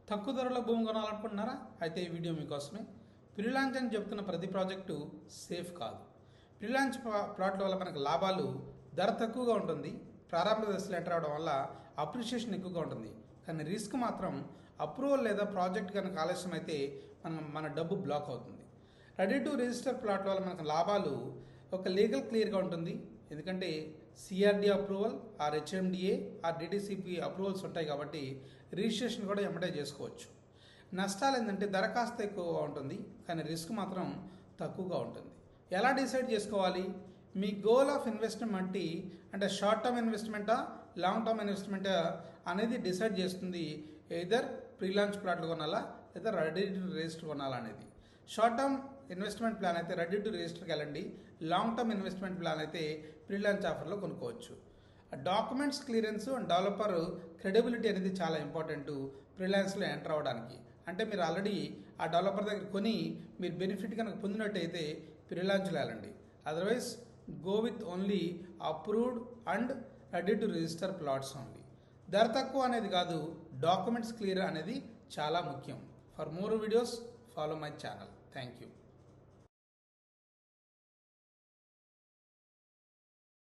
తక్కువ ధరలో భూమి కొనాలనుకుంటున్నారా? అయితే ఈ వీడియో మీకోసమే. ప్రీ లాంచ్ అని చెప్తున్న ప్రతి ప్రాజెక్టు సేఫ్ కాదు. ప్రీ లాంచ్ ప్లాట్ల వల్ల మనకు లాభాలు, ధర తక్కువగా ఉంటుంది, ప్రారంభ దశలో ఎంటర్ అవడం వల్ల అప్రిషియేషన్ ఎక్కువగా ఉంటుంది. కానీ రిస్క్ మాత్రం అప్రూవల్ లేదా ప్రాజెక్ట్ కనుక ఆలస్యం అయితే మన డబ్బు బ్లాక్ అవుతుంది. రెడీ టు రిజిస్టర్ ప్లాట్ల వల్ల మనకు లాభాలు, ఒక లీగల్ క్లియర్గా ఉంటుంది. ఎందుకంటే CRD approval, or HMDA, or DTCP approvals ఉంటాయి కాబట్టి రిజిస్ట్రేషన్ కూడా ఎమ్మటే చేసుకోవచ్చు. నష్టాలు ఏంటంటే దరఖాస్తు ఎక్కువగా ఉంటుంది, కానీ రిస్క్ మాత్రం తక్కువగా ఉంటుంది. ఎలా డిసైడ్ చేసుకోవాలి? మీ గోల్ ఆఫ్ ఇన్వెస్ట్మెంట్ అంటే షార్ట్ టర్మ్ ఇన్వెస్ట్మెంటా, లాంగ్ టర్మ్ ఇన్వెస్ట్మెంటా అనేది డిసైడ్ చేస్తుంది. ఎయిదర్ ప్రీ లాంచ్ ప్లాట్లు కొనాలా లేదా రెడీ టు రిజిస్టర్ కొనాలా అనేది. షార్ట్ టర్మ్ ఇన్వెస్ట్మెంట్ ప్లాన్ అయితే రెడీ టు రిజిస్టర్కి వెళ్ళండి. లాంగ్ టర్మ్ ఇన్వెస్ట్మెంట్ ప్లాన్ అయితే ప్రీ లాంచ్ ఆఫర్లో కొనుక్కోవచ్చు. Documents clearance and developer credibility అనేది చాలా ఇంపార్టెంట్ ప్రీ లాంచ్లో ఎంటర్ అవ్వడానికి. అంటే మీరు ఆల్రెడీ ఆ డెవలపర్ దగ్గర కొని మీరు బెనిఫిట్ కనుక పొందినట్టయితే ప్రీ లాంచ్లో వెళ్ళండి. Otherwise go with only approved and ready to register plots only. ధర తక్కువ అనేది కాదు, డాక్యుమెంట్స్ క్లియర్ అనేది చాలా ముఖ్యం. For more videos follow my channel. Thank you.